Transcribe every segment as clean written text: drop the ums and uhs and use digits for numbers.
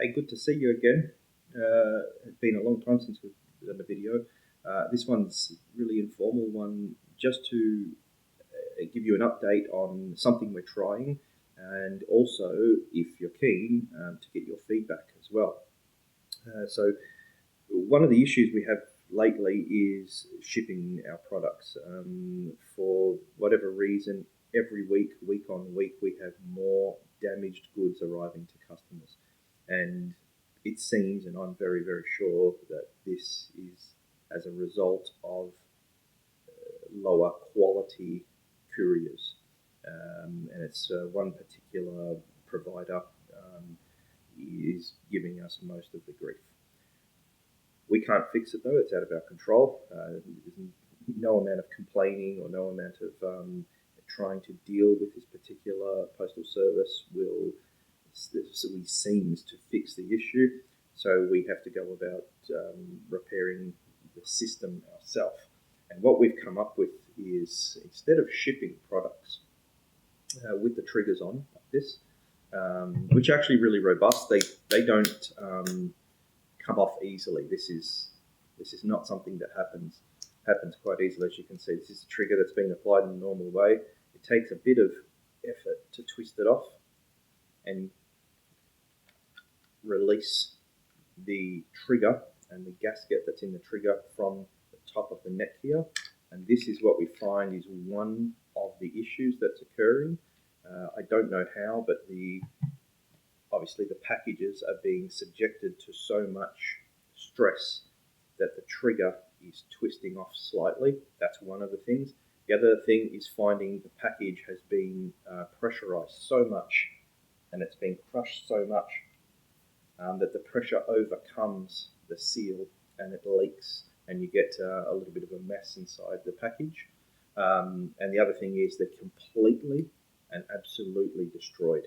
Hey, good to see you again. It's been a long time since we've done a video. This one's really informal one, just to give you an update on something we're trying, and also, if you're keen, to get your feedback as well. So one of the issues we have lately is shipping our products. For whatever reason, every week, week on week, we have more damaged goods arriving to customers. And it seems, and I'm very, very sure, that this is as a result of lower quality couriers. And it's one particular provider is giving us most of the grief. We can't fix it though, it's out of our control. There's no amount of complaining or no amount of trying to deal with this particular postal service seems to fix the issue. So we have to go about repairing the system ourselves. And what we've come up with is, instead of shipping products with the triggers on like this, which are actually really robust, they don't come off easily. This is not something that happens quite easily. As you can see, this is a trigger that's been applied in a normal way. It takes a bit of effort to twist it off and release the trigger and the gasket that's in the trigger from the top of the neck here. And this is what we find is one of the issues that's occurring. I don't know how, but obviously the packages are being subjected to so much stress that the trigger is twisting off slightly. That's one of the things. The other thing is finding the package has been pressurized so much and it's been crushed so much that the pressure overcomes the seal and it leaks, and you get a little bit of a mess inside the package. And the other thing is they're completely and absolutely destroyed.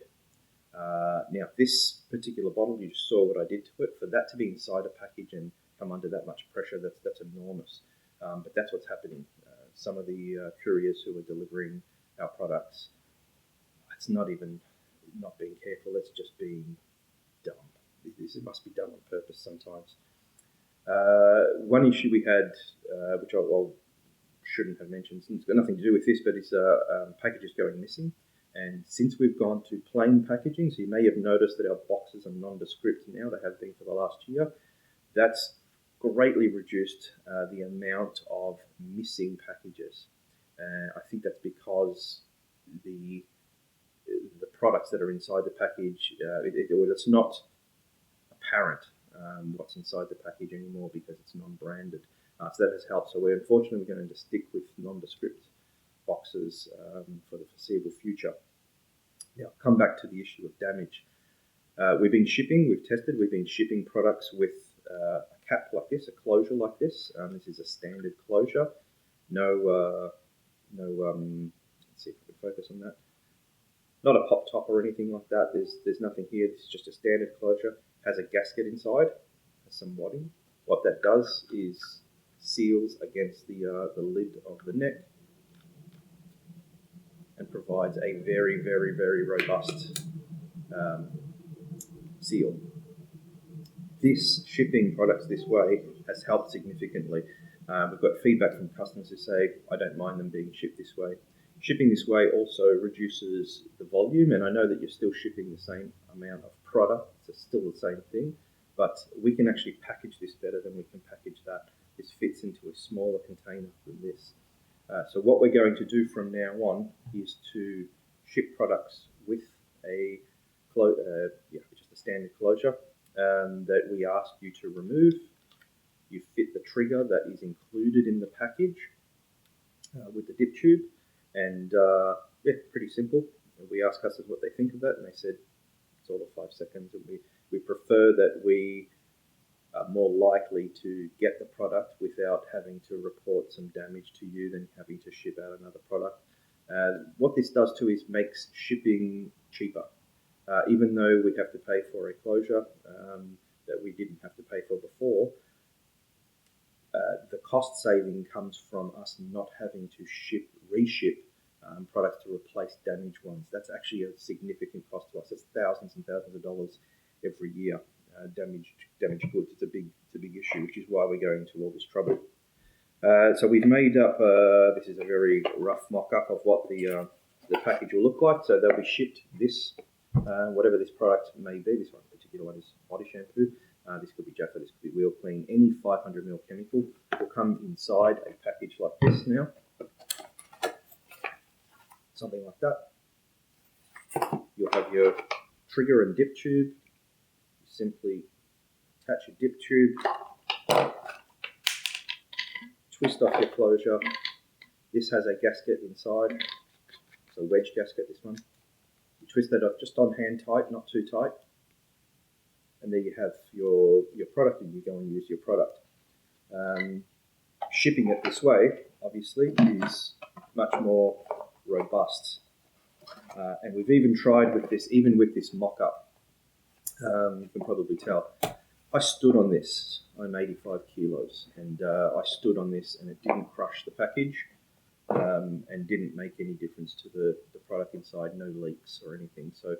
Now, this particular bottle, you just saw what I did to it. For that to be inside a package and come under that much pressure, that's enormous. But that's what's happening. Some of the couriers who are delivering our products, it's not even not being careful, it's just being dumb. It must be done on purpose sometimes. One issue we had, which I shouldn't have mentioned, it's got nothing to do with this, but it's packages going missing. And since we've gone to plain packaging, so you may have noticed that our boxes are nondescript now, they have been for the last year. That's greatly reduced the amount of missing packages. I think that's because the products that are inside the package, it's not apparent what's inside the package anymore because it's non-branded. So that has helped. So we're unfortunately going to stick with nondescript boxes for the foreseeable future. Now, come back to the issue of damage. We've been shipping products with a cap like this, a closure like this. This is a standard closure. Let's see if we can focus on that. Not a pop top or anything like that. There's nothing here. This is just a standard closure. Has a gasket inside, has some wadding. What that does is seals against the lid of the neck and provides a very, very, very robust seal. This shipping products this way has helped significantly. We've got feedback from customers who say, I don't mind them being shipped this way. Shipping this way also reduces the volume, and I know that you're still shipping the same amount of product, it's still the same thing, but we can actually package this better than we can package that. This fits into a smaller container than this. So what we're going to do from now on is to ship products with just a standard closure that we ask you to remove. You fit the trigger that is included in the package with the dip tube, and pretty simple. We asked customers what they think of that, and they said it's all of 5 seconds, and we prefer that we are more likely to get the product without having to report some damage to you than having to ship out another product. What this does too is makes shipping cheaper. Even though we have to pay for a closure that we didn't have to pay for before, the cost saving comes from us not having to reship products to replace damaged ones. That's actually a significant cost to us. It's thousands and thousands of dollars every year. damaged goods. It's a big issue, which is why we're going to all this trouble. So we've made up. This is a very rough mock-up of what the package will look like. So they'll be shipped this, whatever this product may be. This one, particular one, is body shampoo. This could be Jaffa. This could be Wheel Clean. Any 500 ml chemical will come inside a package like this now. Something like that. You'll have your trigger and dip tube. You simply attach your dip tube, twist off your closure. This has a gasket inside. It's a wedge gasket, this one. You twist that off just on hand tight, not too tight. And there you have your product, and you go and use your product. Shipping it this way, obviously, is much more robust. And we've even tried with this, even with this mock-up. You can probably tell. I stood on this. I'm 85 kilos, and I stood on this, and it didn't crush the package, and didn't make any difference to the product inside. No leaks or anything. So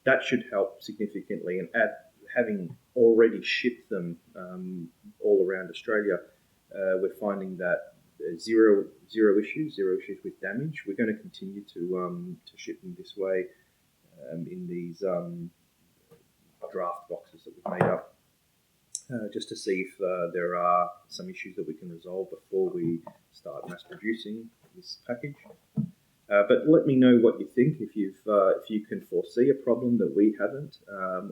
that should help significantly. And having already shipped them all around Australia, we're finding that zero issues with damage. We're going to continue to ship them this way in these draft boxes that we've made up, just to see if there are some issues that we can resolve before we start mass producing this package. But let me know what you think, if you can foresee a problem that we haven't,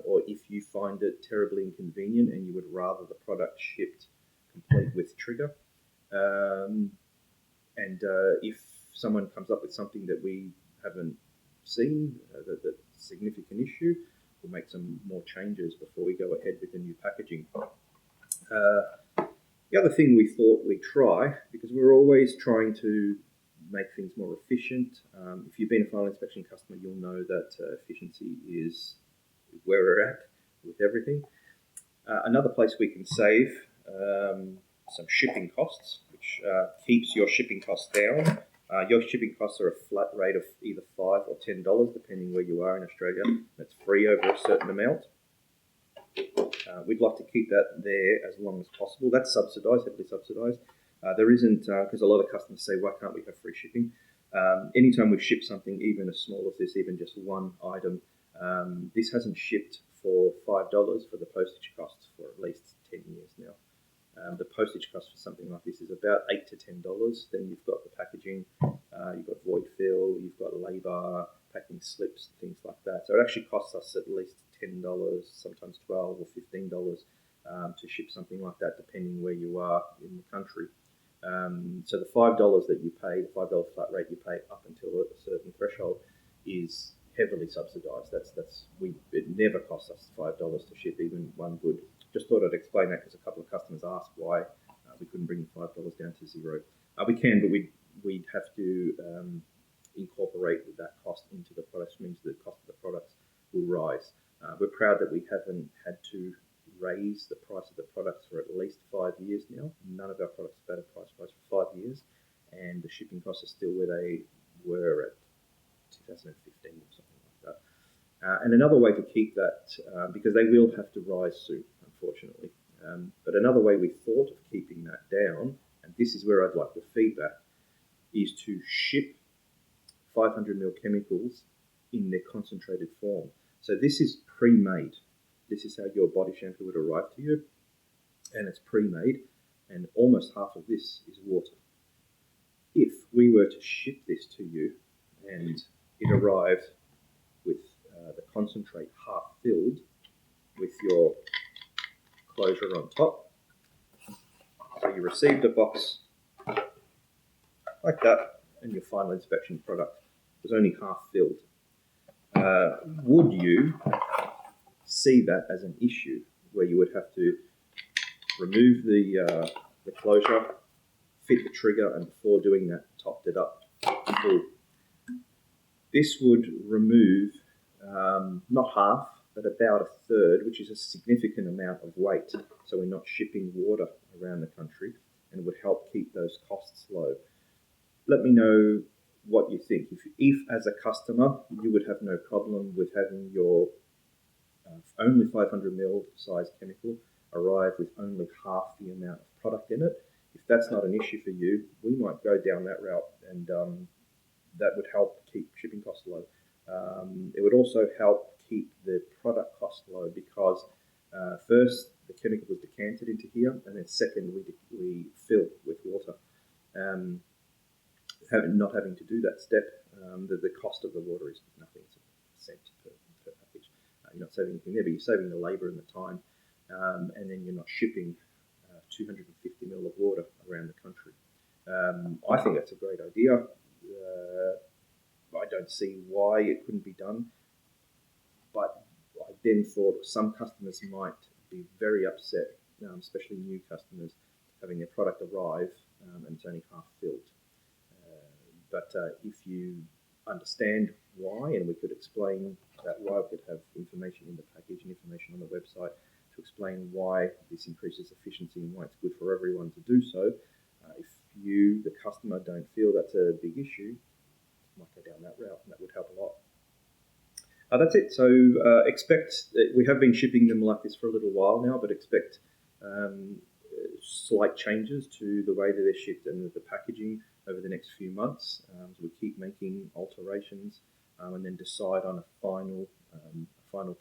or if you find it terribly inconvenient and you would rather the product shipped complete with trigger. And if someone comes up with something that we haven't seen, that's a significant issue, we'll make some more changes before we go ahead with the new packaging. The other thing we thought we'd try, because we're always trying to make things more efficient. If you've been a final inspection customer, you'll know that efficiency is where we're at with everything. Another place we can save some shipping costs, which keeps your shipping costs down. Your shipping costs are a flat rate of either $5 or $10, depending where you are in Australia. That's free over a certain amount. We'd like to keep that there as long as possible. That's subsidised, heavily subsidised. There isn't, because a lot of customers say, why can't we have free shipping? Anytime we ship something, even as small as this, even just one item, this hasn't shipped for $5 for the postage costs for at least 10 years now. The postage cost for something like this is about $8 to $10. Then you've got the packaging, you've got void fill, you've got labour, packing slips, things like that. So it actually costs us at least $10, sometimes $12 or $15 to ship something like that, depending where you are in the country. So the $5 that you pay, the $5 flat rate you pay up until a certain threshold, is heavily subsidised. It never costs us $5 to ship even one good. Just thought I'd explain that because a couple of customers asked why we couldn't bring the $5 down to zero. We can, but we'd have to incorporate that cost into the products, which means the cost of the products will rise. We're proud that we haven't had to raise the price of the products for at least 5 years now. None of our products have had a price rise for 5 years, and the shipping costs are still where they were at 2015 or something like that. And another way to keep that, because they will have to rise soon, unfortunately, but another way we thought of keeping that down, and this is where I'd like the feedback, is to ship 500 ml chemicals in their concentrated form. So this is pre-made. This is how your body shampoo would arrive to you, and it's pre-made, and almost half of this is water. If we were to ship this to you and it arrived with the concentrate half filled with your closure on top, so you received a box like that, and your final inspection product was only half filled, would you see that as an issue where you would have to remove the closure, fit the trigger, and before doing that, topped it up full? This would remove not half, but about a third, which is a significant amount of weight. So we're not shipping water around the country, and would help keep those costs low. Let me know what you think. If as a customer, you would have no problem with having your only 500 ml size chemical arrive with only half the amount of product in it. If that's not an issue for you, we might go down that route, and that would help keep shipping costs low. It would also help keep the product cost low because first, the chemical was decanted into here, and then second, we fill with water. Not having to do that step, the cost of the water is nothing. It's a cent per package. You're not saving anything there, but you're saving the labour and the time, and then you're not shipping 250 ml of water around the country. I think that's a great idea. I don't see why it couldn't be done, but I then thought some customers might be very upset, especially new customers, having their product arrive and it's only half filled. But if you understand why, and we could explain that why, we could have information in the package and information on the website to explain why this increases efficiency and why it's good for everyone to do so. If you, the customer, don't feel that's a big issue, might go down that route, and that would help a lot. That's it. So expect, we have been shipping them like this for a little while now, but expect slight changes to the way that they're shipped and the packaging over the next few months. So we keep making alterations and then decide on a final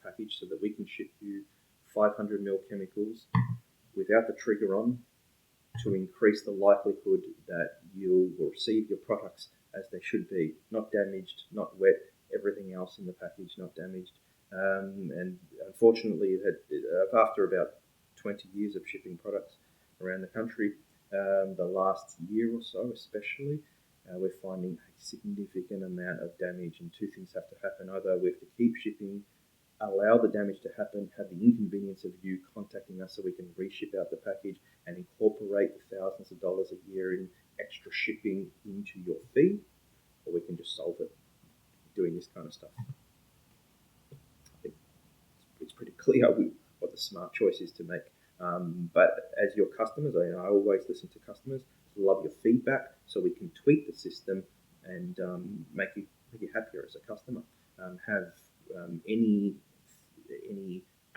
package so that we can ship you 500 ml chemicals without the trigger on, to increase the likelihood that you will receive your products as they should be, not damaged, not wet, everything else in the package not damaged. And unfortunately, after about 20 years of shipping products around the country, the last year or so especially, we're finding a significant amount of damage, and two things have to happen. Either we have to keep shipping, allow the damage to happen, have the inconvenience of you contacting us so we can reship out the package and incorporate the thousands of dollars a year in extra shipping into your fee, or we can just solve it doing this kind of stuff. I think it's pretty clear what the smart choice is to make. But as your customers, I always listen to customers, love your feedback so we can tweak the system and make you happier as a customer. Have any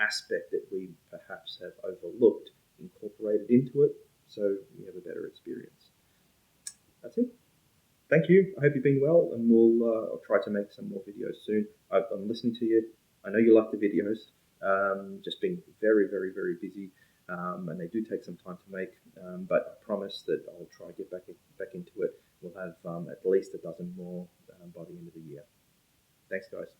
aspect that we perhaps have overlooked incorporated into it so you have a better experience. That's it. Thank you. I hope you've been well, and I'll try to make some more videos soon. I'm listening to you. I know you like the videos. Just been very, very, very busy, and they do take some time to make. But I promise that I'll try to get back into it. We'll have at least a dozen more by the end of the year. Thanks, guys.